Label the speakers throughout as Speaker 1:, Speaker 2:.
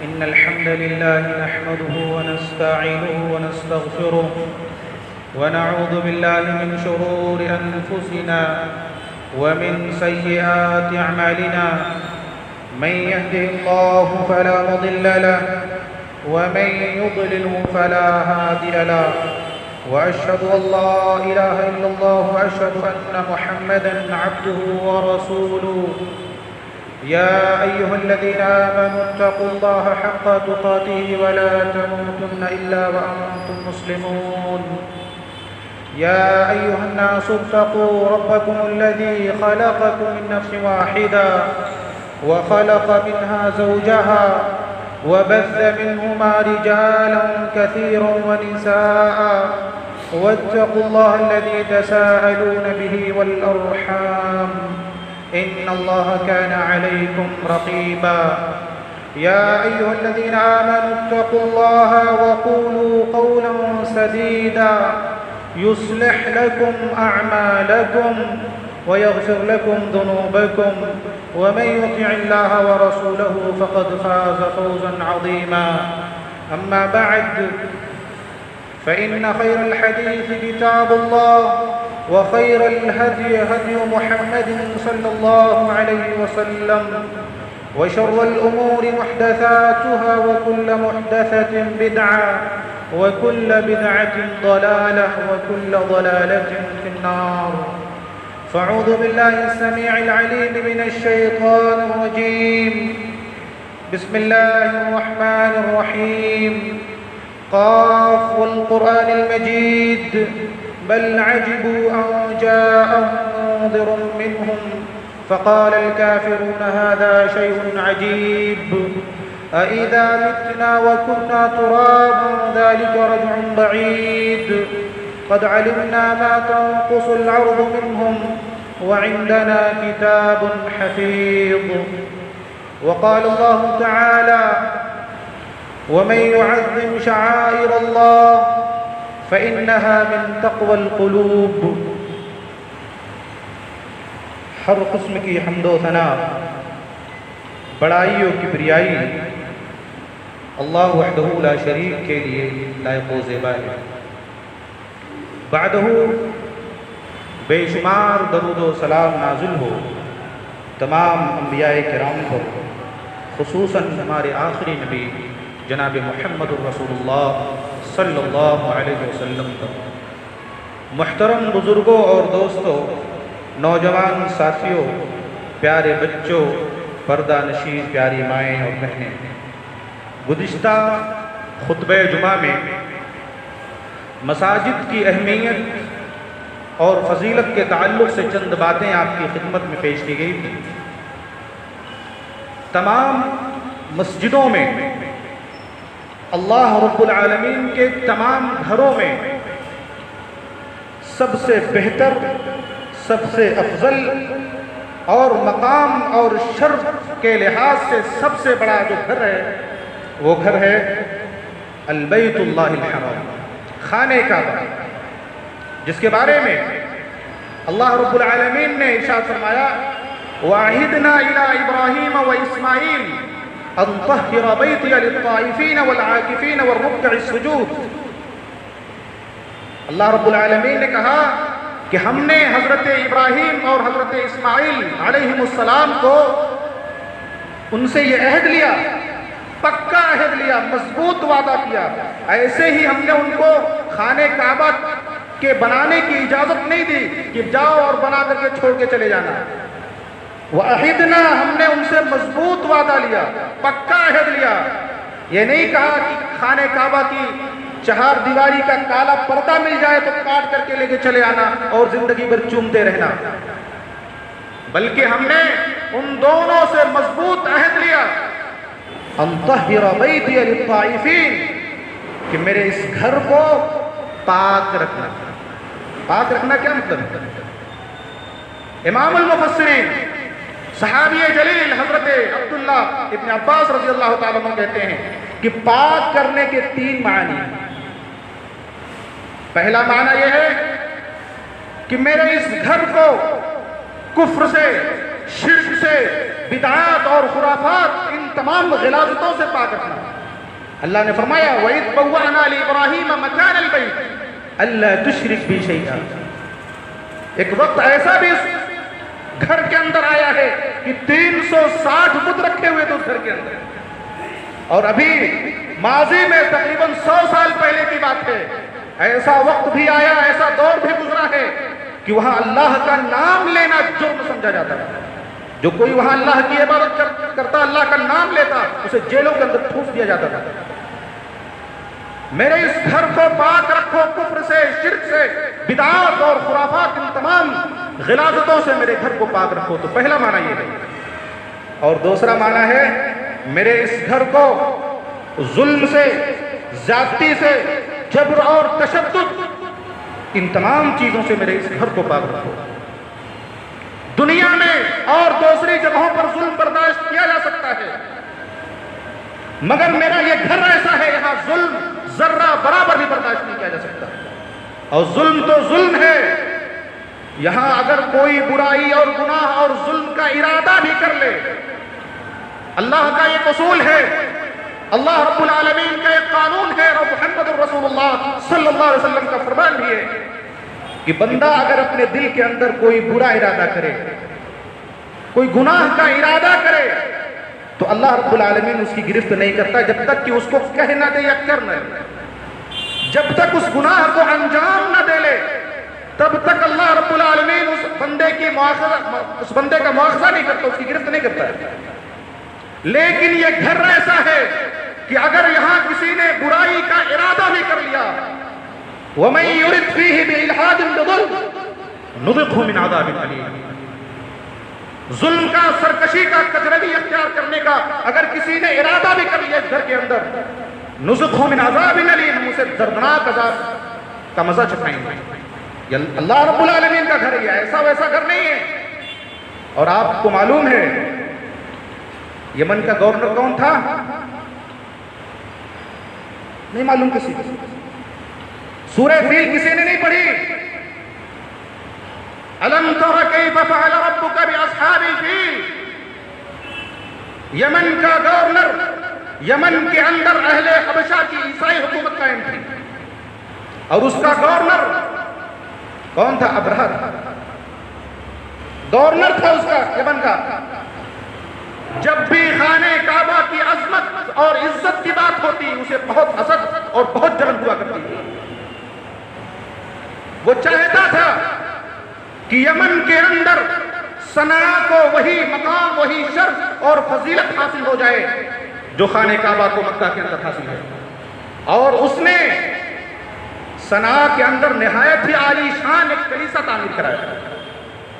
Speaker 1: إن الحمد لله نحمده ونستعينه ونستغفره ونعوذ بالله من شرور أنفسنا ومن سيئات أعمالنا. من يهده الله فلا مضل له ومن يضلله فلا هادي له، وأشهد أن لا إله إلا الله وأشهد أن محمدا عبده ورسوله. يا أيها الذين آمنوا اتقوا الله حق تقاته ولا تموتن إلا وأنتم مسلمون. يا أيها الناس اتقوا ربكم الذي خلقكم من نفس واحدة وخلق منها زوجها وبث منهما رجالا كثيرا ونساء، واتقوا الله الذي تساءلون به والأرحام إن الله كان عليكم رقيبا. يا أيها الذين آمنوا اتقوا الله وقولوا قولا سديدا يصلح لكم أعمالكم ويغفر لكم ذنوبكم، ومن يطع الله ورسوله فقد فاز فوزا عظيما. أما بعد، فإن خير الحديث كتاب الله، وخير الهدي هدي محمد صلى الله عليه وسلم، وشر الأمور محدثاتها وكل محدثة بدعة وكل بدعة ضلالة وكل ضلالة في النار. فاعوذ بالله السميع العليم من الشيطان الرجيم. بسم الله الرحمن الرحيم. قاف والقرآن المجيد بل عجبوا أن جاءهم منذر منهم فقال الكافرون هذا شيء عجيب. أإذا متنا وكنا ترابا ذلك رجع بعيد. قد علمنا ما تنقص الأرض منهم وعندنا كتاب حفيظ. وقال الله تعالى: ومن يعظم شعائر الله فإنها من تقوى القلوب. ہر قسم کی حمد و ثنا، بڑائی و کبریائی اللہ وحدہ لا شریک کے لیے لائق و زیبا ہے۔ بعدہ بے شمار درود و سلام نازل ہو تمام انبیاء کرام پر، خصوصاً ہمارے آخری نبی جناب محمد الرسول اللہ صلی اللہ علیہ وسلم پر۔ محترم بزرگوں اور دوستوں، نوجوان ساتھیوں، پیارے بچوں، پردہ نشین پیاری مائیں اور بہنیں، گزشتہ خطبہ جمعہ میں مساجد کی اہمیت اور فضیلت کے تعلق سے چند باتیں آپ کی خدمت میں پیش کی گئی تھی۔ تمام مسجدوں میں، اللہ رب العالمین کے تمام گھروں میں سب سے بہتر، سب سے افضل اور مقام اور شرف کے لحاظ سے سب سے بڑا جو گھر ہے وہ گھر ہے البیت اللہ الحرام، خانہ کعبہ، جس کے بارے میں اللہ رب العالمین نے ارشاد فرمایا: وَعَهِدْنَا إِلَىٰ إِبْرَاهِيمَ وَإِسْمَاعِيلَ أَن طَهِّرَ بَيْتِيَ لِلطَّائِفِينَ وَالْعَاكِفِينَ وَالرُّكَّعِ السُّجُودِ۔ اللہ رب العالمین نے کہا کہ ہم نے حضرت ابراہیم اور حضرت اسماعیل علیہ السلام کو ان سے یہ عہد لیا، پکا عہد لیا، مضبوط وعدہ کیا، ایسے ہی ہم نے ان کو خانہ کعبہ کے بنانے کی اجازت نہیں دی کہ جاؤ اور بنا کر کے چھوڑ کے چلے جانا۔ وَعَهِدْنَا، ہم نے ان سے مضبوط وعدہ لیا، پکا عہد لیا۔ یہ نہیں کہا کہ خانہ کعبہ کی چہار دیواری کا کالا پردہ مل جائے تو کاٹ کر کے لے کے چلے آنا اور زندگی بھر چومتے رہنا، بلکہ ہم نے ان دونوں سے مضبوط عہد لیا ان طہر بیتی للطائفین، کہ میرے اس گھر کو پاک رکھنا۔ پاک رکھنا کیا مطلب ہے؟ امام المفسرین صحابی جلیل حضرت عبداللہ ابن عباس رضی اللہ تعالیٰ عنہ کہتے ہیں کہ پاک کرنے کے 3 معنی ہیں۔ پہلا معنی یہ ہے کہ میرے اس گھر کو کفر سے، شرک سے، بدعات اور خرافات، ان تمام غلاظتوں سے پاک رکھنا۔ اللہ نے فرمایا وَإِذْ بَوَّأْنَا لِإِبْرَاهِيمَ مَكَانَ الْبَيْتِ أَلَّا تُشْرِكْ بِي شَيْئًا۔ ایک وقت ایسا بھی اس گھر کے اندر آیا ہے کہ 360 بت رکھے ہوئے تھے اس گھر کے اندر، اور ابھی ماضی میں تقریباً 100 سال پہلے کی بات ہے، ایسا وقت بھی آیا، ایسا دور بھی گزرا ہے کہ وہاں اللہ کا نام لینا جرم سمجھا جاتا ہے۔ جو کوئی وہاں اللہ کی عبادت کرتا، اللہ کا نام لیتا، اسے جیلوں کے اندر ٹھوس دیا جاتا تھا۔ میرے اس گھر کو پاک رکھو کفر سے، شرک سے، بدعات اور خرافات، ان تمام غلاظتوں سے میرے گھر کو پاک رکھو۔ تو پہلا معنی یہ ہے، اور دوسرا معنی ہے میرے اس گھر کو ظلم سے، زیادتی سے، جبر اور تشدد، ان تمام چیزوں سے میرے اس گھر کو پاک رکھو۔ دنیا میں اور دوسری جگہوں پر ظلم برداشت کیا جا سکتا ہے، مگر میرا یہ گھر ایسا ہے، یہاں ظلم ذرہ برابر بھی برداشت نہیں کیا جا سکتا۔ اور ظلم تو ظلم ہے، یہاں اگر کوئی برائی اور گناہ اور ظلم کا ارادہ بھی کر لے، اللہ کا ایک اصول ہے، اللہ رب العالمین کا ایک قانون ہے، اور محمد رسول اللہ صلی اللہ علیہ وسلم کا فرمان بھی ہے کہ بندہ اگر اپنے دل کے اندر کوئی برا ارادہ کرے، کوئی گناہ کا ارادہ کرے، تو اللہ رب العالمین اس کی گرفت نہیں کرتا جب تک کہ اس کو کہہ نہ دے یا کر نہ دے۔ جب تک اس گناہ کو انجام نہ دے لے، تب تک اللہ رب العالمین اس بندے کا مواخذہ نہیں کرتا، اس کی گرفت نہیں کرتا ہے۔ لیکن یہ گھر ایسا ہے کہ اگر یہاں کسی نے برائی کا ارادہ بھی کر لیا، وَمَن يُرِدْ فِيهِ بِإِلْحَادٍ بِظُلْمٍ نُذِقْهُ مِنْ عَذَابٍ أَلِيمٍ۔ ظلم کا، سرکشی کا، کجروی اختیار کرنے کا اگر کسی نے ارادہ بھی کر لیا اس گھر کے اندر، نُذِقْهُ مِنْ عَذَابٍ أَلِيمٍ، ہم اسے دردناک عذاب کا مزہ چکھائیں گے۔ یہ اللہ رب العالمین کا گھر ہے، ایسا ویسا گھر نہیں ہے۔ اور آپ کو معلوم ہے یمن کا گورنر کون تھا؟ نہیں معلوم کسی کو؟ سورہ فیل کسی نے نہیں پڑھی؟ أَلَمْ تَرَ كَيْفَ فَعَلَ رَبُّكَ بِأَصْحَابِ الْفِيلِ۔ یمن کا گورنر، یمن کے اندر اہل حبشہ کی عیسائی حکومت قائم تھی، اور اس کا گورنر کون تھا؟ ابرہہ تھا، گورنر تھا اس کا یمن کا۔ جب بھی خانہ کعبہ کی عظمت اور عزت کی بات ہوتی، اسے بہت حسد اور بہت جلن ہوا کرتی تھی۔ وہ چاہتا تھا کہ یمن کے اندر صنعاء کو وہی مقام، وہی شرف اور فضیلت حاصل ہو جائے جو خانہ کعبہ کو مکہ کے اندر حاصل ہے۔ اور اس نے صنعاء کے اندر نہایت ہی عالی شان ایک کلیسا تعمیر کرایا،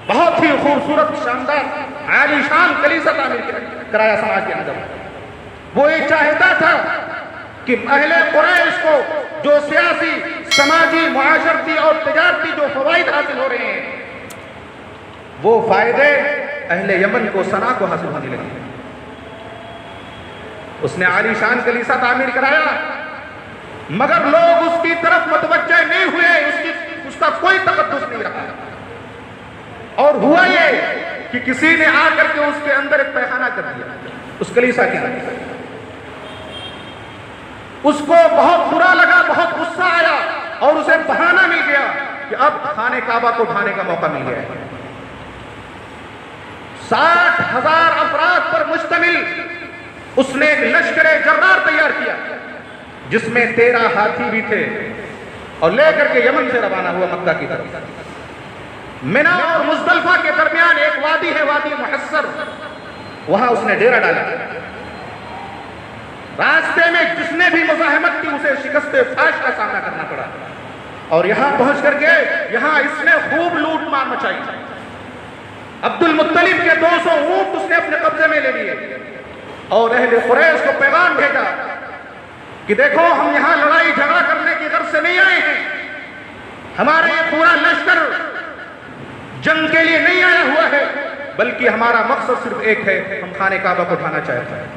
Speaker 1: بہت ہی خوبصورت، شاندار، عالی شان کلیسا تعمیر کرایا صنعاء کے اندر۔ وہ یہ چاہتا تھا کہ اہل قریش کو جو سیاسی، سماجی، معاشرتی اور تجارتی جو فوائد حاصل ہو رہے ہیں، وہ فائدے اہل یمن کو، صنعاء کو حاصل ہونے لگے۔ اس نے عالی شان کلیسا تعمیر کرایا، مگر لوگ اس کی طرف متوجہ نہیں ہوئے، اس کا کوئی تقدس نہیں رہا۔ اور ہوا یہ کہ کسی نے آ کر کے اس کے اندر ایک پیخانہ کر دیا، اس کلیسا کے اندر۔ اس کو بہت برا لگا، بہت غصہ آیا، اور اسے بہانہ مل گیا کہ اب خانہ کعبہ کو ڈھانے کا موقع مل گیا ہے۔ 60,000 افراد پر مشتمل اس نے ایک لشکر جرار تیار کیا، جس میں 13 ہاتھی بھی تھے، اور لے کر کے یمن سے روانہ ہوا مکہ کی طرف۔ منا اور مزدلفہ کے درمیان ایک وادی ہے، وادی محصر، وہاں اس نے ڈیرہ ڈالا۔ راستے میں جس نے بھی مزاحمت کی اسے شکست فاش کا سامنا کرنا پڑا، اور یہاں پہنچ کر کے یہاں اس نے خوب لوٹ مار مچائی۔ عبد المطلب کے 200 اونٹ اس نے اپنے قبضے میں لے لیے، اور اہل قریش کو پیغام بھیجا کہ دیکھو ہم یہاں لڑائی جھگڑا کرنے کی غرض سے نہیں آئے ہیں، ہمارا یہ پورا لشکر جنگ کے لیے نہیں آیا ہوا ہے، بلکہ ہمارا مقصد صرف ایک ہے، ہم خانہ کعبہ کو ڈھانا چاہتے ہیں۔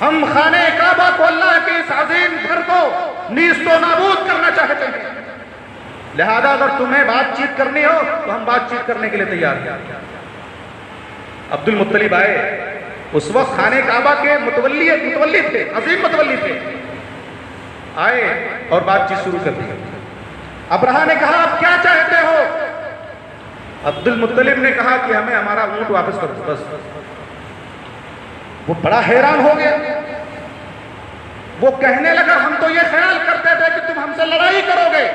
Speaker 1: ہم خانہ کعبہ کو، اللہ کے اس عظیم گھر کو نیست و نابود کرنا چاہتے ہیں، لہذا اگر تمہیں بات چیت کرنی ہو تو ہم بات چیت کرنے کے لیے تیار ہیں۔ عبد المطلب آئے، اس وقت خانہ کعبہ کے متولی تھے، عظیم متولی تھے، آئے اور بات چیت شروع کر دی۔ ابرہہ نے کہا آپ کیا چاہتے ہو؟ عبد المطلب نے کہا کہ ہمیں ہمارا اونٹ واپس کر دو بس۔ وہ بڑا حیران ہو گیا، وہ کہنے لگا ہم تو یہ خیال کرتے تھے کہ تم ہم سے لڑائی کرو گے،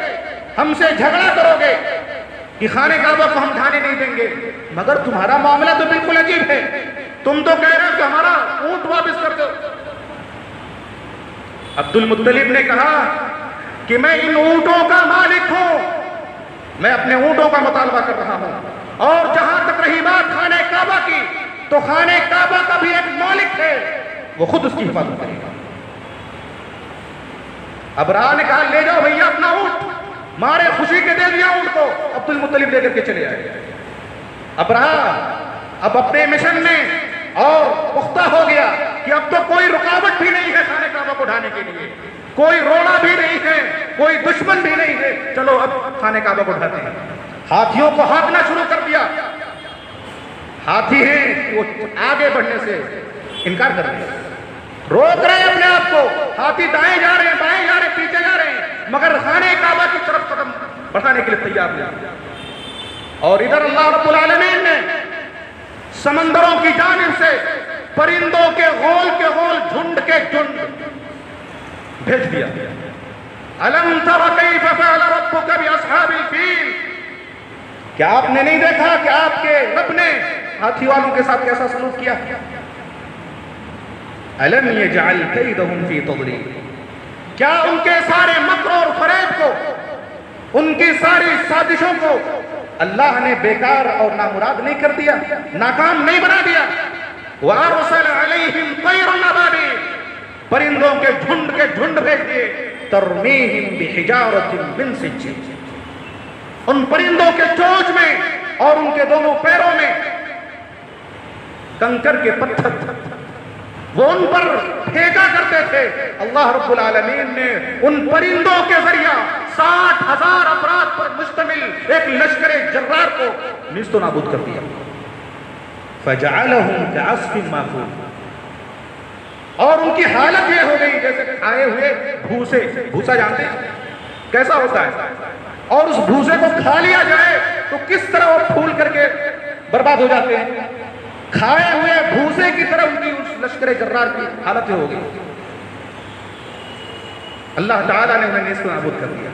Speaker 1: ہم سے جھگڑا کرو گے کہ خانہ کعبہ کو ہم ڈھانے نہیں دیں گے، مگر تمہارا معاملہ تو بالکل عجیب ہے، تم تو کہہ رہے ہو کہ ہمارا اونٹ واپس کر دو۔ عبد المطلب نے کہا کہ میں ان اونٹوں کا مالک ہوں، میں اپنے اونٹوں کا مطالبہ کر رہا ہوں، اور جہاں تک رہی بات خانہ کعبہ کی تو خانہ کعبہ کا بھی ایک مالک ہے، وہ خود اس کی حفاظت کرے گا۔ ابرہہ نے کہا لے جاؤ بھیا اپنا اونٹ، مارے خوشی کے دے دیا اونٹ کو، عبد المطلب لے کر کے چلے آئے۔ ابرہہ اب اپنے مشن میں اور پختہ ہو گیا کہ اب تو کوئی رکاوٹ بھی نہیں ہے خانہ کعبہ کو ڈھانے کے لیے، کوئی روڑا بھی نہیں ہے، کوئی دشمن بھی نہیں ہے، چلو اب خانہ کعبہ کو ڈھاتے ہیں۔ ہاتھیوں کو ہانکنا شروع کر دیا، ہاتھی ہیں وہ آگے بڑھنے سے انکار کر دیا، روک رہے ہیں اپنے آپ کو، ہاتھی دائیں جا رہے ہیں، بائیں جا رہے ہیں، پیچھے جا رہے ہیں، مگر خانہ کعبہ کی طرف قدم بڑھانے کے لیے تیار نہیں۔ اور ادھر اللہ رب العالمین نے سمندروں کی جانب سے پرندوں کے غول جھنڈ کے جھنڈ بھیج دیا۔ الم تر کیف فعل ربک باصحاب الفیل، کیا آپ نے نہیں دیکھا کہ آپ کے رب نے ہاتھی والوں کے ساتھ کیسا سلوک کیا؟ الم یجعل کیدہم فی تضلیل، کیا ان کے سارے مکر اور فریب کو، ان کی ساری سازشوں کو اللہ نے بیکار اور نامراد نہیں کر دیا، ناکام نہیں بنا دیا؟ وَأَرْسَلَ عَلَيْهِمْ طَيْرًا أَبَابِيلَ، پرندوں کے جھنڈ بھیج دیے، تَرْمِيهِمْ بِحِجَارَةٍ مِّن سِجِّيلٍ، ان پرندوں کے چونچ میں اور ان کے دونوں پیروں میں کنکر کے پتھر وہ ان پر پھینکا کرتے تھے۔ اللہ رب العالمین نے ان پرندوں کے ذریعہ 60,000 افراد پر مشتمل ایک لشکر جرار کو نیست و نابود کر دیا۔ فَجَعَلَهُمْ كَعَصْفٍ مَّأْكُولٍ، اور ان کی حالت یہ ہو گئی جیسے کھائے ہوئے بھوسا جانتے ہیں کیسا ہوتا ہے، اور اس بھوسے کو کھا لیا جائے تو کس طرح وہ پھول کر کے برباد ہو جاتے ہیں، کھائے ہوئے بھوسے کی طرح ان کی اس لشکر جرار کی حالت ہو گئی۔ اللہ تعالیٰ نے انہیں نیست و نابود کر دیا۔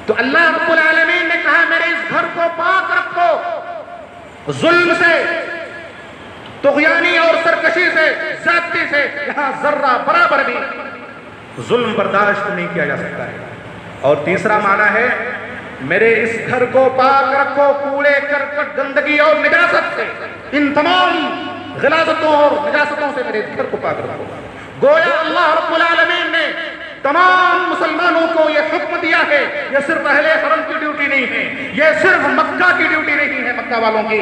Speaker 1: تو اللہ رب العالمین نے کہا میرے اس گھر کو پاک رکھو، ظلم سے، طغیانی اور سرکشی سے، زیادتی سے یہاں ذرہ برابر بھی ظلم برداشت نہیں کیا جا سکتا ہے۔ اور تیسرا معنی ہے میرے اس گھر کو پاک رکھو کوڑے کرکٹ گندگی اور نجاست سے، ان تمام غلاظتوں اور نجاستوں سے میرے اس گھر کو پاک رکھو۔ گویا اللہ رب العالمین نے تمام مسلمانوں کو یہ حکم دیا ہے، یہ صرف اہل حرم کی ڈیوٹی نہیں ہے، یہ صرف مکہ کی ڈیوٹی نہیں ہے مکہ والوں کی،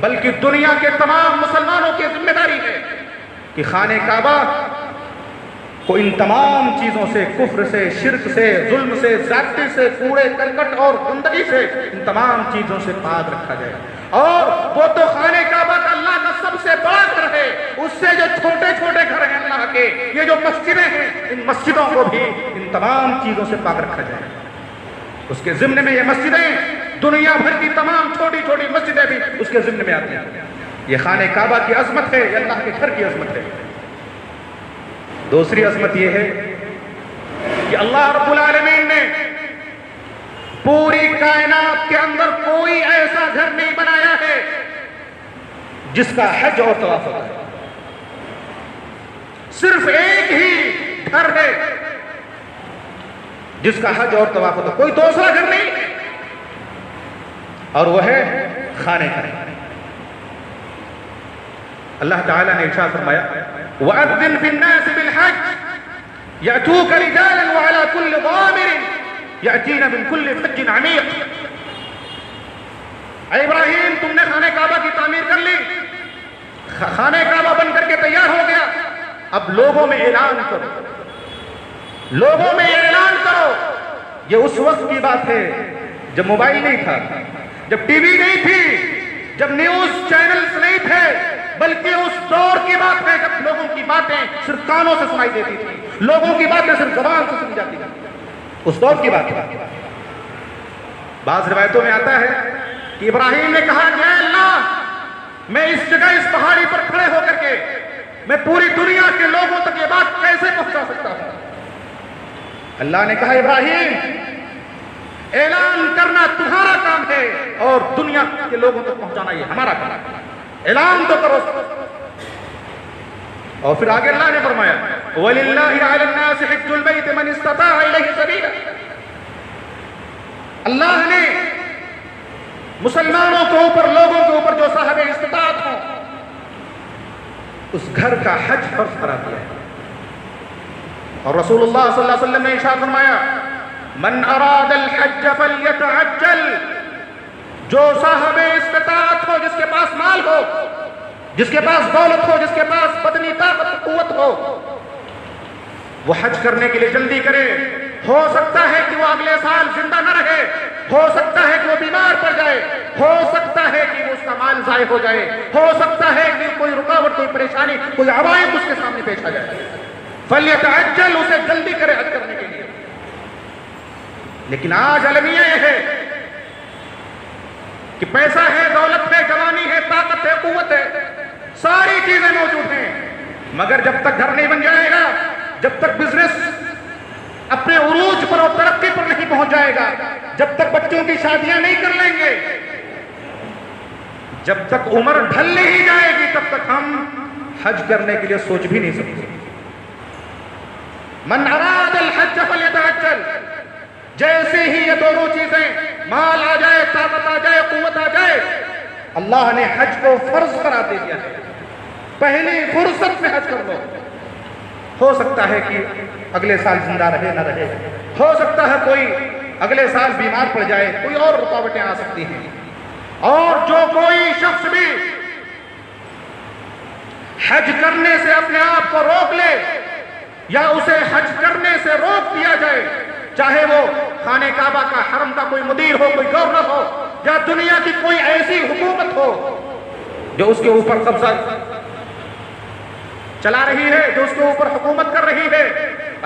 Speaker 1: بلکہ دنیا کے تمام مسلمانوں کی ذمہ داری ہے کہ خانہ کعبہ کو ان تمام چیزوں سے، کفر سے، شرک سے، ظلم سے، زیادتی سے، کوڑے کرکٹ اور گندگی سے، ان تمام چیزوں سے پاک رکھا جائے۔ اور وہ تو خانہ کعبہ کا اللہ کا سب سے بڑا گھر ہے، اس سے جو چھوٹے چھوٹے گھر ہیں اللہ کے، یہ جو مسجدیں ہیں، ان مسجدوں کو بھی ان تمام چیزوں سے پاک رکھا جائے۔ اس کے ضمن میں یہ مسجدیں، دنیا بھر کی تمام چھوٹی چھوٹی مسجدیں بھی اس کے ضمن میں آتی ہیں۔ یہ خانہ کعبہ کی عظمت ہے، یہ اللہ کے گھر کی عظمت ہے۔ دوسری عظمت یہ ہے کہ اللہ رب العالمین نے پوری کائنات کے اندر کوئی ایسا گھر نہیں بنایا ہے جس کا حج اور طواف ہوتا ہے، صرف ایک ہی گھر ہے جس کا حج اور طواف ہوتا ہے، کوئی دوسرا گھر نہیں، اور وہ ہے خانہ کعبہ۔ اللہ تعالیٰ نے ارشاد فرمایا وَأَذِّن فِي النَّاسِ بِالْحَجِّ يَأْتُوكَ رِجَالًا وَعَلَى كُلِّ ضَامِرٍ يَأْتِينَ مِنْ كُلِّ فَجٍّ عَمِيقٍ۔ اے ابراہیم تم نے خانہ کعبہ کی تعمیر کر لی، خانہ کعبہ بن کر کے تیار ہو گیا، اب لوگوں میں اعلان کرو، لوگوں میں اعلان کرو۔ یہ اس وقت کی بات ہے جب موبائل نہیں تھا، جب ٹی وی نہیں تھی، جب نیوز چینلز نہیں تھے، بلکہ اس دور کی بات ہے جب لوگوں کی باتیں صرف کانوں سے سنائی دیتی تھی، لوگوں کی باتیں صرف زبان سے سنی جاتی تھی، اس دور کی بات ہے۔ بعض روایتوں میں آتا ہے کہ ابراہیم نے کہا کہ اے اللہ، میں اس جگہ اس پہاڑی پر کھڑے ہو کر کے میں پوری دنیا کے لوگوں تک یہ بات کیسے پہنچا سکتا ہوں؟ اللہ نے کہا ابراہیم، اعلان کرنا تمہارا کام ہے اور دنیا کے لوگوں تک پہنچانا یہ ہمارا کام ہے، اعلان تو کرو۔ اور پھر آگے اللہ نے فرمایا وَلِلَّهِ عَلَى النَّاسِ حِجُّ الْبَيْتِ مَنِ اسْتَطَاعَ إِلَيْهِ سَبِيلًا، اللہ نے مسلمانوں کے اوپر، لوگوں کے اوپر جو صاحب استطاعت ہوں، اس گھر کا حج فرض کرا دیا ہے۔ اور رسول اللہ صلی اللہ علیہ وسلم نے ارشاد فرمایا من اراد الحج فلیتعجل، جو صاحب استطاعت ہو، جس کے پاس مال ہو، جس کے پاس دولت ہو، جس کے پاس بدنی طاقت قوت ہو، وہ حج کرنے کے لیے جلدی کرے۔ ہو سکتا ہے کہ وہ اگلے سال زندہ نہ رہے، ہو سکتا ہے کہ وہ بیمار پڑ جائے، ہو سکتا ہے کہ اس کا مال ضائع ہو جائے، ہو سکتا ہے کہ کوئی رکاوٹ، کوئی پریشانی، کوئی عوائق اس کے سامنے پیش آ جائے، فلیتعجل، اسے جلدی کرے حج کرنے کے لیے۔ لیکن آج المیہ یہ ہے کہ پیسہ ہے، دولت ہے، جوانی ہے، طاقت ہے، قوت ہے، ساری چیزیں موجود ہیں، مگر جب تک گھر نہیں بن جائے گا، جب تک بزنس اپنے عروج پر اور ترقی پر نہیں پہنچ جائے گا، جب تک بچوں کی شادیاں نہیں کر لیں گے، جب تک عمر ڈھل نہیں جائے گی، تب تک ہم حج کرنے کے لیے سوچ بھی نہیں سکتے۔ من اراد الحج فلیتعجل، جیسے ہی یہ دونوں چیزیں، مال آ جائے، طاقت آ جائے، قوت آ جائے، اللہ نے حج کو فرض قرار دے دیا ہے۔ پہلی فرصت میں حج کر لو۔ ہو سکتا ہے کہ اگلے سال زندہ رہے نہ رہے، ہو سکتا ہے کوئی اگلے سال بیمار پڑ جائے، کوئی اور رکاوٹیں آ سکتی ہیں، اور جو کوئی شخص بھی حج کرنے سے اپنے آپ کو روک لے یا اسے حج کرنے سے روک دیا جائے، چاہے وہ خانہ کعبہ کا، حرم کا کوئی مدیر ہو، کوئی گورنر ہو، یا دنیا کی کوئی ایسی حکومت ہو جو اس کے اوپر قبضہ چلا رہی ہے، جو اس کے اوپر حکومت کر رہی ہے،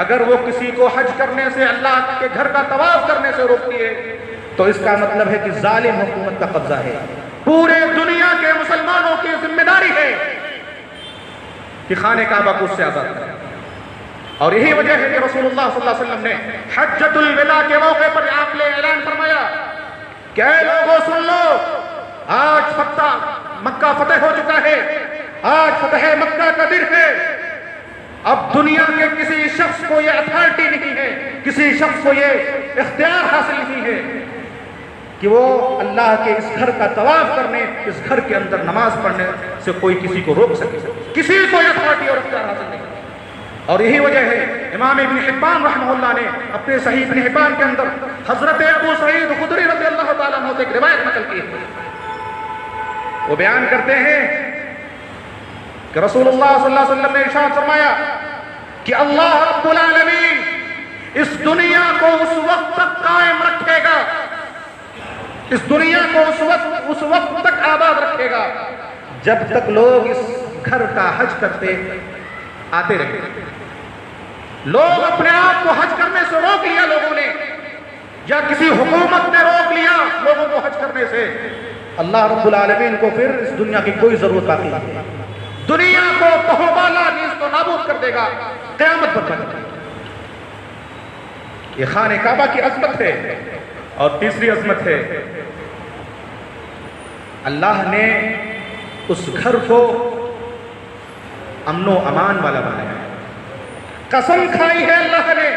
Speaker 1: اگر وہ کسی کو حج کرنے سے، اللہ کے گھر کا طواف کرنے سے روکتی ہے، تو اس کا مطلب ہے کہ ظالم حکومت کا قبضہ ہے۔ پورے دنیا کے مسلمانوں کی ذمہ داری ہے کہ خانہ کعبہ کو اس سے آزاد کریں۔ اور یہی وجہ ہے کہ رسول اللہ صلی اللہ علیہ وسلم نے حجۃ الوداع کے موقع پر آپ نے اعلان فرمایا کہ اے لوگوں سن لو، آج مکہ فتح ہو چکا ہے، آج فتح مکہ کا دن ہے، اب دنیا کے کسی شخص کو یہ اتھارٹی نہیں ہے، کسی شخص کو یہ اختیار حاصل نہیں ہے کہ وہ اللہ کے اس گھر کا طواف کرنے، اس گھر کے اندر نماز پڑھنے سے کوئی کسی کو روک سکے، کسی کو یہ اتھارٹی اور اختیار حاصل نہیں۔ اور یہی وجہ ہے امام ابن حبان رحمہ اللہ نے اپنے صحیح ابن حبان کے اندر حضرت ابو سعید خدری رضی اللہ تعالیٰ عنہ سے ایک روایت نقل کی ہے۔ وہ بیان کرتے ہیں کہ رسول اللہ صلی اللہ علیہ وسلم نے ارشاد فرمایا کہ اللہ رب العالمین اس دنیا کو اس وقت تک قائم رکھے گا، اس دنیا کو اس وقت تک آباد رکھے گا جب تک لوگ اس گھر کا حج کرتے آتے رہے۔ لوگ اپنے آپ کو حج کرنے سے روک لیا لوگوں نے، یا کسی حکومت نے روک لیا لوگوں کو حج کرنے سے، اللہ رب العالمین کو پھر اس دنیا کی کوئی ضرورت باقی نہیں، دنیا کو تہوبالا نیز تو نابود کر دے گا قیامت پر تک۔ یہ خانہ کعبہ کی عظمت ہے۔ اور تیسری عظمت ہے، اللہ نے اس گھر کو امن و امان والا بنایا ہے۔ قسم کھائی ہے اللہ نے،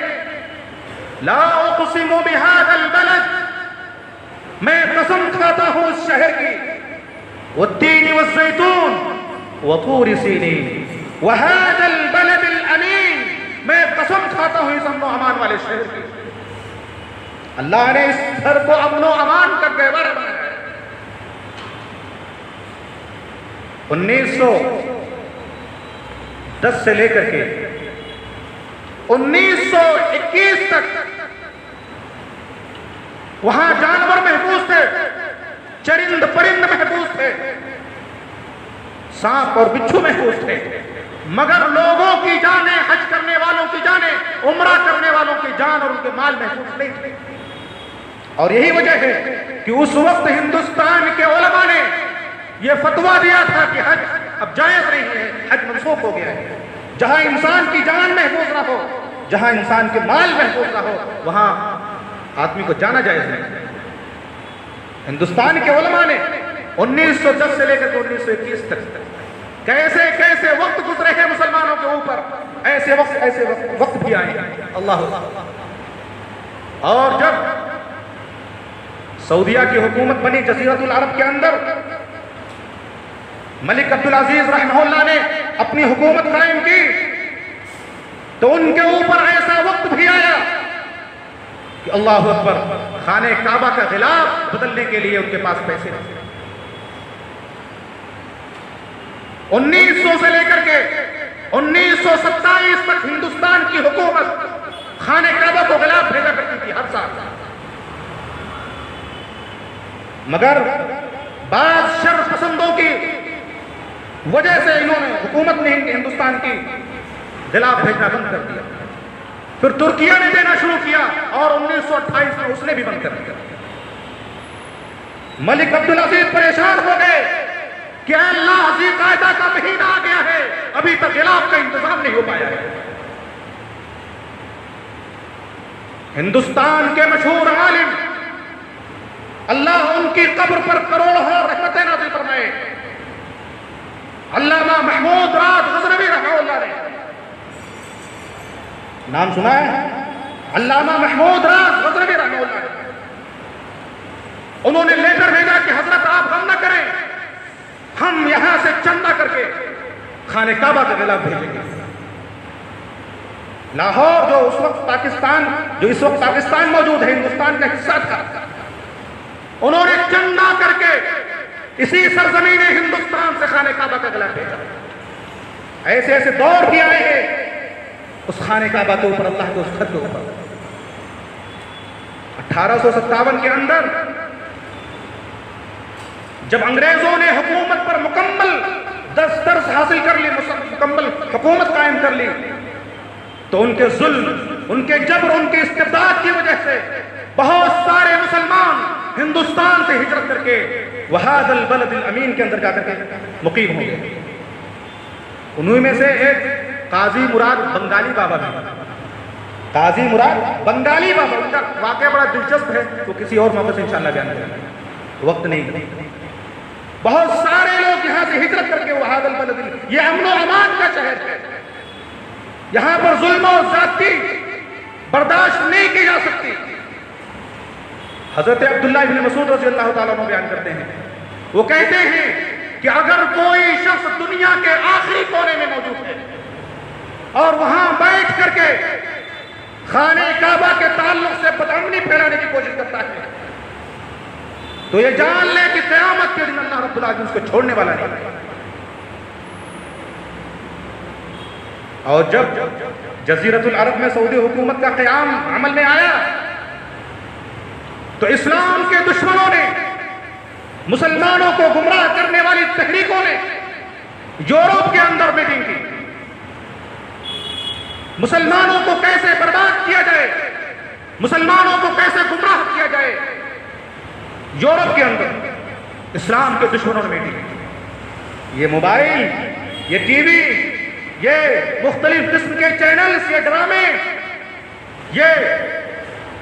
Speaker 1: لا اقسم بهذا البلد، میں قسم کھاتا ہوں اس شہر کی، والتین والزیتون وطور سینین وهذا البلد الامین، میں قسم کھاتا ہوں اس امن و امان والے شہر کی۔ اللہ نے اس گھر کو امن و امان کا گہوارہ بنایا ہے۔ 1910 سے لے کر کے 1921 تک وہاں جانور محفوظ تھے، چرند پرند محفوظ تھے، سانپ اور بچھو محفوظ تھے، مگر لوگوں کی جانیں، حج کرنے والوں کی جانیں، عمرہ کرنے والوں کی جان اور ان کے مال محفوظ نہیں تھے۔ اور یہی وجہ ہے کہ اس وقت ہندوستان کے علماء نے یہ فتویٰ دیا تھا کہ حج اب جائز نہیں ہے، حج منسوخ ہو گیا ہے۔ جہاں انسان کی جان محفوظ نہ ہو، جہاں انسان کے مال محفوظ نہ ہو، وہاں آدمی کو جانا جائز نہیں۔ ہندوستان کے علماء نے 1910 سے لے کر 1921 تک کیسے کیسے وقت گزرے ہیں مسلمانوں کے اوپر، ایسے وقت بھی آئے ہیں۔ اللہ اور جب سعودیہ کی حکومت بنی جزیرۃ العرب کے اندر، ملک عبدالعزیز رحمہ اللہ نے اپنی حکومت قائم کی، تو ان کے اوپر ایسا وقت بھی آیا کہ اللہ اکبر، خانہ کعبہ کا غلاف بدلنے کے لیے ان کے پاس پیسے نہیں۔ 1900 سے لے کر کے 1927 تک ہندوستان کی حکومت خانہ کعبہ کو غلاف بھیجا کرتی تھی ہر سال، مگر بعض شر پسندوں کی وجہ سے انہوں نے، حکومت نے ہندوستان کی غلاف بھیجنا بند کر دیا۔ پھر ترکیہ نے دینا شروع کیا اور 1928 میں اس نے بھی بند کر دیا۔ ملک عبدالعزیز پریشان ہو گئے کہ اللہ، ذی قعدہ کا مہینہ آ گیا ہے، ابھی تک غلاف کا انتظام نہیں ہو پایا ہے۔ ہندوستان کے مشہور عالم، اللہ ان کی قبر پر کروڑوں رحمتیں نازل فرمائے، علامہ محمود راد غزنوی رحمہ اللہ نے، نام سنا ہے؟ علامہ محمود راد غزنوی رحمہ اللہ نے، انہوں نے لیٹر بھیجا کہ حضرت آپ غم نہ کریں، ہم یہاں سے چندہ کر کے خانہ کعبہ کے غلاف بھیجیں گے۔ لاہور جو اس وقت پاکستان موجود ہے، ہندوستان کا حصہ تھا، انہوں نے چندہ کر کے اسی سرزمین ہندوستان سے خانہ کعبہ کا غلاف بھیجا۔ ایسے ایسے دور بھی آئے ہیں اس خانہ کعبہ کے اوپر، اللہ کے اس خط کے اوپر۔ 1857 کے اندر جب انگریزوں نے حکومت پر مکمل دسترس حاصل کر لی، مکمل حکومت قائم کر لی، تو ان کے ظلم، ان کے جبر، ان کے استبداد کی وجہ سے بہت سارے مسلمان ہندوستان سے ہجرت کر کے وہذا البلد الامین کے اندر جا کر کے مقیم ہو گئے۔ انہی میں سے ایک قاضی مراد بنگالی بابا بھی، قاضی مراد بنگالی بابا، ان کا واقعہ بڑا دلچسپ ہے، تو کسی اور موقع سے انشاءاللہ بیان کریں گے، وقت نہیں۔ بہت سارے لوگ یہاں سے ہجرت کر کے وہذا البلد، یہ امن و امان کا شہر ہے، یہاں پر ظلم و زیادتی برداشت نہیں کی جا سکتی۔ حضرت عبداللہ بن مسعود رضی اللہ تعالیٰ عنہ بیان کرتے ہیں، وہ کہتے ہیں کہ اگر کوئی شخص دنیا کے آخری کونے میں موجود ہے اور وہاں بیٹھ کر کے خانہ کعبہ کے تعلق سے بدامنی پھیلانے کی کوشش کرتا ہے، تو یہ جان لے کہ قیامت کے دن اللہ رب العالمین اس کو چھوڑنے والا نہیں۔ اور جب جزیرۃ العرب میں سعودی حکومت کا قیام عمل میں آیا، تو اسلام کے دشمنوں نے، مسلمانوں کو گمراہ کرنے والی تحریکوں نے یورپ کے اندر میٹنگ کی، مسلمانوں کو کیسے برباد کیا جائے، مسلمانوں کو کیسے گمراہ کیا جائے۔ یورپ کے اندر اسلام کے دشمنوں نے میٹنگ کی، یہ موبائل، یہ ٹی وی، یہ مختلف قسم کے چینلز، یہ ڈرامے، یہ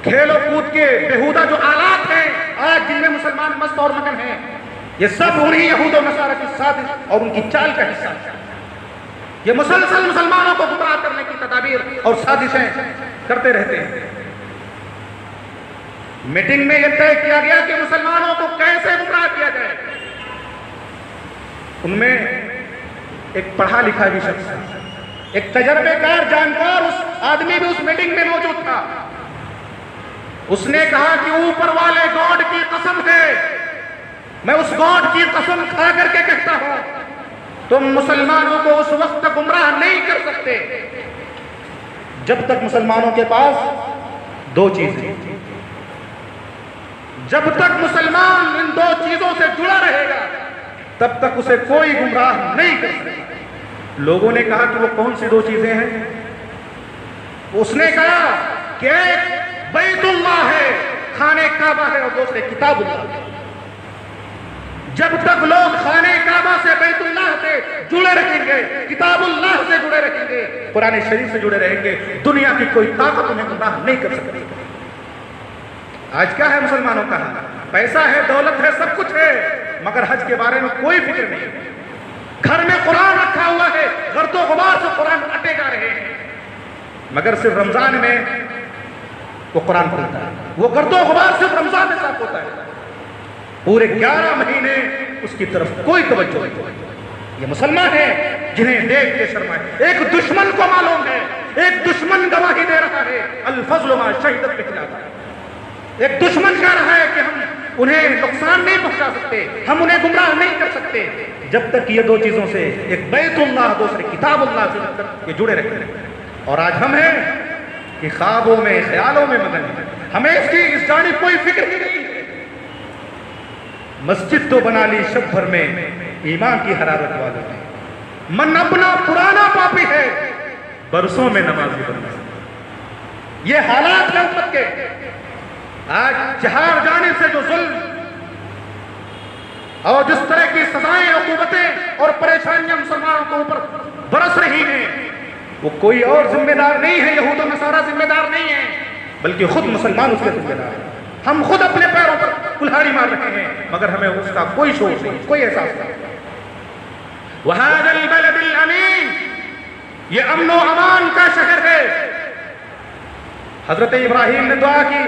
Speaker 1: کھیل و کود کے بیہودہ جو آلات ہیں آج جن میں مسلمان مست اور مگن ہیں، یہ سب انہی یہود و نصارہ کی سازش اور ان کی چال کا حصہ ہے۔ یہ مسلسل مسلمانوں کو گمراہ کرنے کی تدابیر اور سازشیں کرتے رہتے ہیں۔ میٹنگ میں یہ طے کیا گیا کہ مسلمانوں کو کیسے گمراہ کیا جائے۔ ان میں ایک پڑھا لکھا بھی شخص، ایک تجربے کار جانکار اس آدمی بھی اس میٹنگ میں موجود تھا۔ اس نے کہا کہ اوپر والے گاڈ کی قسم ہے، میں اس گاڈ کی قسم کھا کر کے کہتا ہوں، تم مسلمانوں کو اس وقت تک گمراہ نہیں کر سکتے جب تک مسلمانوں کے پاس دو چیزیں، جب تک مسلمان ان دو چیزوں سے جڑا رہے گا تب تک اسے کوئی گمراہ نہیں کر سکتا۔ لوگوں نے کہا کہ وہ کون سی دو چیزیں ہیں؟ اس نے کہا کہ ایک بیت اللہ ہے، خانہ کعبہ ہے، اور دوسرے کتاب اللہ ہے۔ جب تک لوگ خانہ کعبہ سے، بیت اللہ سے جڑے رہیں گے، کتاب اللہ سے جڑے رہیں گے، قرآن شریف سے جڑے رہیں گے، دنیا کی کوئی طاقت انہیں گمراہ نہیں کر سکتی۔ آج کیا ہے مسلمانوں کا حال؟ پیسہ ہے، دولت ہے، سب کچھ ہے، مگر حج کے بارے میں کوئی فکر نہیں۔ گھر میں قرآن رکھا ہوا ہے، گرد و غبار سے قرآن اٹے جا رہے ہیں، مگر صرف رمضان میں وہ قرآن پڑھتا ہے، وہ گرد و غبار صرف رمضان میں صاف ہوتا ہے، پورے 11 مہینے اس کی طرف کوئی توجہ نہیں۔ یہ مسلمان ہیں جنہیں دیکھ کے شرمائے۔ ایک دشمن کو معلوم ہے، ایک دشمن گواہی دے رہا ہے، الفضل ما شہدت بخلاف۔ ایک دشمن کہہ رہا ہے کہ ہم انہیں نقصان نہیں پہنچا سکتے، ہم انہیں گمراہ نہیں کر سکتے جب تک یہ دو چیزوں سے، ایک بیت اللہ، دوسرے کتاب اللہ سے جب تک یہ جڑے رہتے ہیں۔ اور آج ہم ہیں کہ خوابوں میں، خیالوں میں مگن ہیں، ہمیں اس جانب کوئی فکر ہی نہیں ہے۔ مسجد تو بنا لی شب بھر میں ایمان کی حرارت والوں نے، من اپنا پرانا پاپی ہے، برسوں میں نمازی بننا۔ یہ حالات ہیں امت کے۔ آج چہار جانب سے جو ظلم اور جس طرح کی سزائیں، عقوبتیں اور پریشانیاں مسلمانوں کے اوپر برس رہی ہیں، وہ کوئی اور ذمہ دار نہیں ہے، یہود و نصارہ ذمہ دار نہیں ہیں، بلکہ خود مسلمان اس کے ذمہ دار ہیں۔ ہم خود اپنے پیروں پر کلہاڑی مار رہے ہیں، مگر ہمیں اس کا کوئی شعور نہیں، کوئی احساس نہیں۔ وَهَذَا الْبَلَدِ الْأَمِينَ، یہ امن و امان کا شہر ہے۔ حضرت ابراہیم نے دعا کی،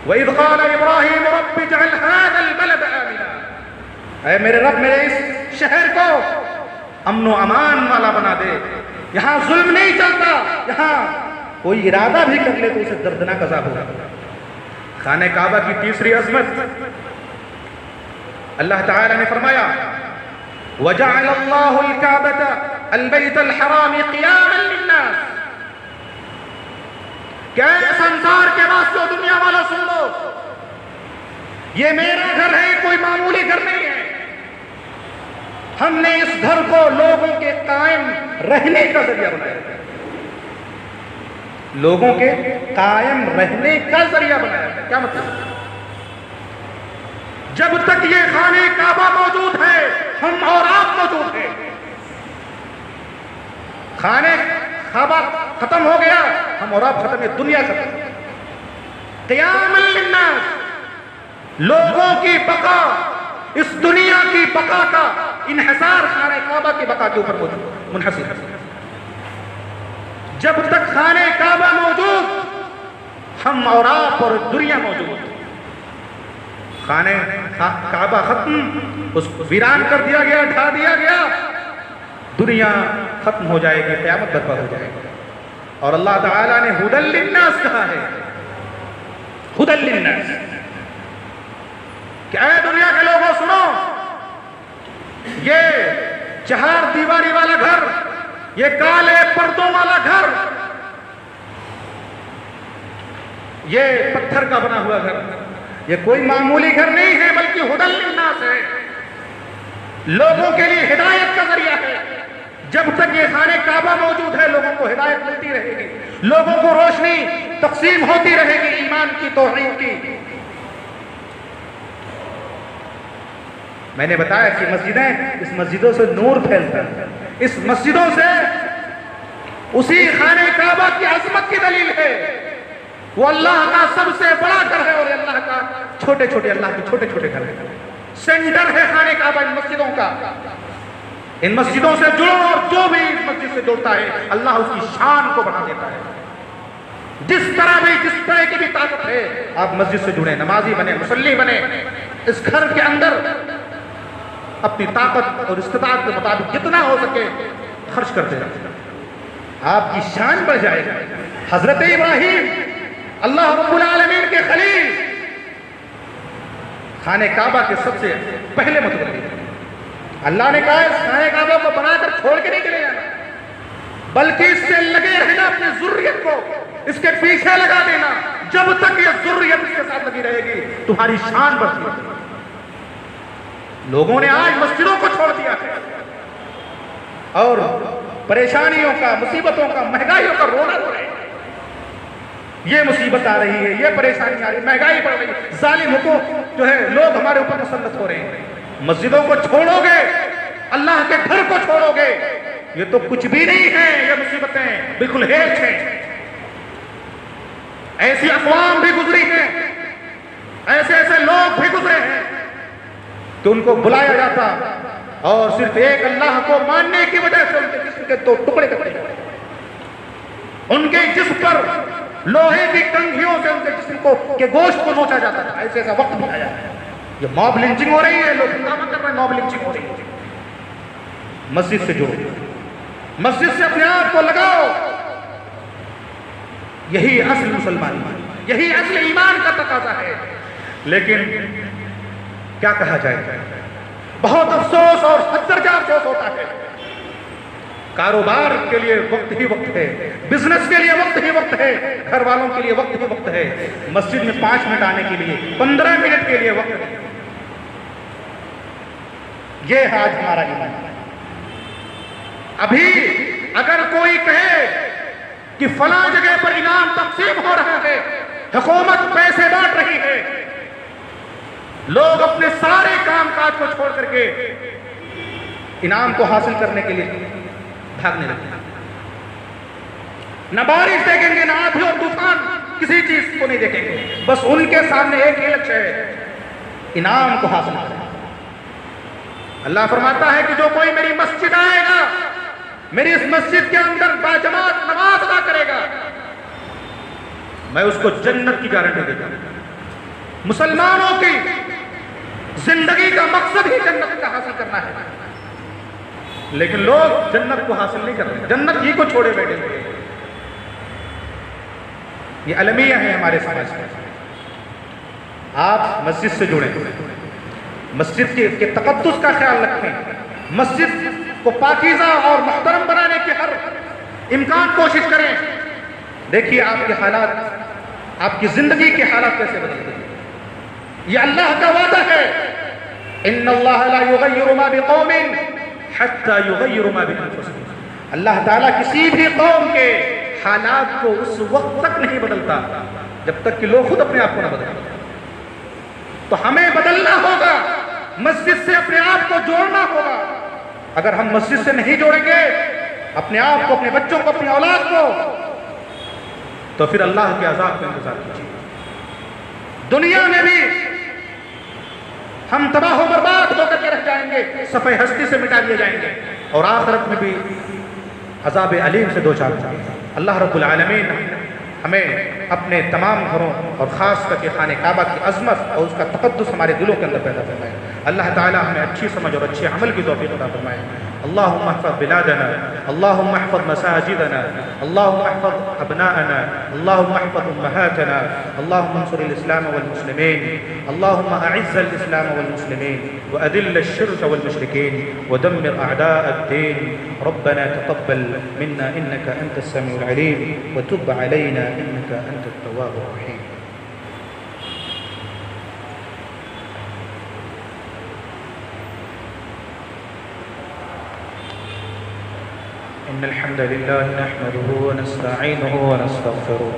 Speaker 1: وَإِذْ قَالَ إِبْرَاهِيمُ رَبِّ اجْعَلْ هَذَا الْبَلَدَ آمِنًا، اے میرے رب میرے اس شہر کو امن و امان والا بنا دے، یہاں ظلم نہیں چلتا، یہاں کوئی ارادہ بھی کر لے تو اسے دردناک عذاب ہوگا۔ خانہ کعبہ کی تیسری عظمت، اللہ تعالی نے فرمایا وَجَعَلَ اللَّهُ الْكَعْبَةَ الْبَيْتَ الْحَرَامِ قِيَامًا لِلنَّاسِ، کہ سنسار کے واسطے دنیا والا سن لو، یہ میرا گھر ہے، کوئی معمولی گھر نہیں ہے۔ ہم نے اس گھر کو لوگوں کے قائم رہنے کا ذریعہ بنایا، لوگوں کے قائم رہنے کا ذریعہ بنایا۔ کیا مطلب؟ جب تک یہ خانہ کعبہ موجود ہے، ہم اور آپ موجود ہیں۔ خانہ کعبہ ختم ہو گیا، ہم اور آپ ختم، یہ دنیا ختم۔ قیام للناس، لوگوں کی بقا، اس دنیا کی بقا کا انحصار خانہ کعبہ کی بقا کے اوپر منحصر ہے۔ جب تک خانہ کعبہ موجود، ہم اور آپ اور دنیا موجود۔ خانہ کعبہ ختم، اس کو ویران کر دیا گیا، ڈھا دیا گیا، دنیا ختم ہو جائے گی، قیامت برپا ہو جائے گی۔ اور اللہ تعالیٰ نے ہدی للناس کہا ہے، ہدی للناس، کہ اے دنیا کے لوگوں سنو، یہ چہار دیواری والا گھر، یہ کالے پردوں والا گھر، یہ پتھر کا بنا ہوا گھر، یہ کوئی معمولی گھر نہیں ہے، بلکہ ہدی للناس ہے، لوگوں کے لیے ہدایت کا ذریعہ ہے۔ جب تک یہ خانہ کعبہ موجود ہے، لوگوں کو ہدایت ملتی رہے گی، لوگوں کو روشنی تقسیم ہوتی رہے گی، ایمان کی، توحید کی۔ میں نے بتایا کہ مسجدیں، اس مسجدوں سے نور پھیلتا ہے، اس مسجدوں سے اسی خانہ کعبہ کی عظمت کی دلیل ہے۔ وہ اللہ کا سب سے بڑا گھر ہے، اور اللہ کا چھوٹے چھوٹے، اللہ کے چھوٹے چھوٹے گھر ہے۔ سینٹر ہے خانہ کعبہ ان مسجدوں کا۔ ان مسجدوں سے جڑو، اور جو بھی اس مسجد سے جڑتا ہے، اللہ اس کی شان کو بڑھا دیتا ہے۔ جس طرح کی بھی طاقت ہے، آپ مسجد سے جڑیں، نمازی بنے، مصلی بنے، اس گھر کے اندر اپنی طاقت اور استطاعت کے مطابق جتنا ہو سکے خرچ کرتے رہتے ہیں، آپ کی شان بڑھ جائے گا۔ حضرت ابراہیم، اللہ رب العالمین کے خلیل، خانہ کعبہ کے سب سے پہلے متولی، اللہ نے کہا اس خانہ کعبہ کو بنا کر چھوڑ کے نہیں چلے جانا، بلکہ اس سے لگے رہنا، اپنی ذریت کو اس کے پیچھے لگا دینا، جب تک یہ ذریت اس کے ساتھ لگی رہے گی تمہاری شان بڑھتی رہے گی۔ لوگوں نے آج مسجدوں کو چھوڑ دیا ہے اور پریشانیوں کا، مصیبتوں کا، مہنگائیوں کا رونا رو رہے ہیں۔ یہ مصیبت آ رہی ہے، یہ پریشانی آ رہی ہے، مہنگائی بڑھ رہی ہے، ظالم حکومت جو ہے لوگ ہمارے اوپر مسلط ہو رہے ہیں۔ مسجدوں کو چھوڑو گے، اللہ کے گھر کو چھوڑو گے، یہ تو کچھ بھی نہیں ہے، یہ مصیبتیں بالکل ہیچ ہیں۔ ایسی اقوام بھی گزری ہیں، ایسے ایسے لوگ بھی گزرے ہیں کہ ان کو بلایا جاتا اور صرف ایک اللہ کو ماننے کی وجہ سے ان کے جسم کے دو ٹکڑے کر دیے جاتے، ان کے جسم پر لوہے کی کنگھیوں سے ان کے جسم کو کے گوشت کو نوچا جاتا تھا۔ ایسے ایسا وقت بھی آیا ہے۔ یہ موب لنچنگ ہو رہی ہے، لوگ ہنگامہ کر رہے ہیں، موب لنچنگ ہو رہی ہے۔ مسجد سے جڑو، مسجد سے اپنے آپ کو لگاؤ، یہی اصل مسلمان، یہی اصل ایمان کا تقاضا ہے۔ لیکن کیا کہا جائے، بہت افسوس اور حد درجہ افسوس ہوتا ہے۔ کاروبار کے لیے وقت ہی وقت ہے، بزنس کے لیے وقت ہی وقت ہے، گھر والوں کے لیے وقت ہی وقت ہے، مسجد میں 5 منٹ آنے کے لیے، 15 منٹ کے لیے وقت ہے۔ یہ ہے آج ہمارا ایمان۔ ابھی اگر کوئی کہے کہ فلاں جگہ پر انعام تقسیم ہو رہا ہے، حکومت پیسے بانٹ رہی ہے، لوگ اپنے سارے کام کاج کو چھوڑ کر کے انعام کو حاصل کرنے کے لیے بھاگنے لگے۔ نہ بارش دیکھیں گے، نہ آندھی اور طوفان، کسی چیز کو نہیں دیکھیں گے، بس ان کے سامنے ایک ہی لکشیہ ہے، انعام کو حاصل کرنا۔ اللہ فرماتا ہے کہ جو کوئی میری مسجد آئے گا، میری اس مسجد کے اندر باجماعت نماز ادا کرے گا، میں اس کو جنت کی گارنٹی دیتا ہوں۔ مسلمانوں کی زندگی کا مقصد ہی جنت کا حاصل کرنا ہے، لیکن لوگ جنت کو حاصل نہیں کر رہے، جنت ہی کو چھوڑے بیٹھے ہوئے۔ یہ المیہ ہے ہمارے سماج میں۔ آپ مسجد سے جڑیں، مسجد کے تقدس کا خیال رکھیں، مسجد کو پاکیزہ اور محترم بنانے کی ہر امکان کوشش کریں۔ دیکھیے آپ کے حالات، آپ کی زندگی کے حالات کیسے بدلتے ہیں۔ یہ اللہ کا وعدہ ہے، ان اللہ لا یغیر ما بقوم حتی یغیر ما بانفسہم۔ اللہ تعالیٰ کسی بھی قوم کے حالات کو اس وقت تک نہیں بدلتا جب تک کہ لوگ خود اپنے آپ کو نہ بدلیں۔ تو ہمیں بدلنا ہوگا، مسجد سے اپنے آپ کو جوڑنا ہوگا۔ اگر ہم مسجد سے نہیں جوڑیں گے اپنے آپ کو، اپنے بچوں کو، اپنی اولاد کو، تو پھر اللہ کے عذاب کا انتظار کیجیے۔ دنیا میں بھی ہم تباہ و برباد ہو کر کے رہ جائیں گے، صفحہ ہستی سے مٹا دیے جائیں گے، اور آخرت میں بھی عذاب علیم سے دوچار ہوں گے۔ اللہ رب العالمین ہمیں اپنے تمام گھروں اور خاص کر کے خانہ کعبہ کی عظمت اور اس کا تقدس ہمارے دلوں کے اندر پیدا فرمائے۔ اللہ تعالی ہمیں اچھی سمجھ اور اچھے عمل کی توفیق عطا فرمائے۔ اللہم احفظ بلادنا، اللہم احفظ مساجدنا، اللہم احفظ ابناءنا، اللہم احفظ امہاتنا، اللہم انصر الاسلام والمسلمین، اللہم اعز الاسلام والمسلمین واذل الشرك والمشركين ودمر اعداء الدين۔ ربنا تقبل منا انك انت السميع العليم وتب علينا انك انت التواب الرحيم۔ إن الحمد لله نحمده ونستعينه ونستغفره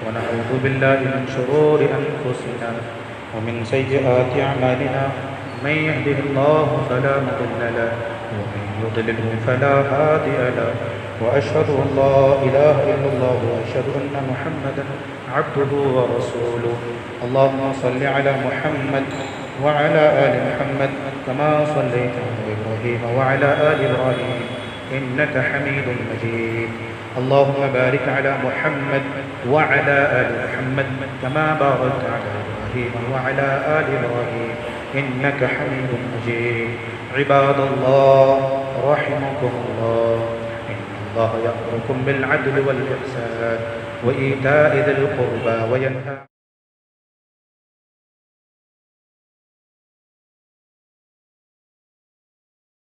Speaker 1: ونعوذ بالله من شرور أنفسنا ومن سيئات أعمالنا، من يهده الله فلا مضل له ومن يضلله فلا هادي له، وأشهد أن لا إله إلا الله وأشهد أن محمدا عبده ورسوله۔ اللهم صل على محمد وعلى آل محمد كما صليت على إبراهيم وعلى آل إبراهيم إنك حميد مجيد۔ اللهم بارك على محمد وعلى آل محمد كما باركت على إبراهيم وعلى آل إبراهيم إنك حميد مجيد۔ عباد الله رحمكم الله، إن الله يأمركم بالعدل والإحسان وإيتاء ذي القربى وينهى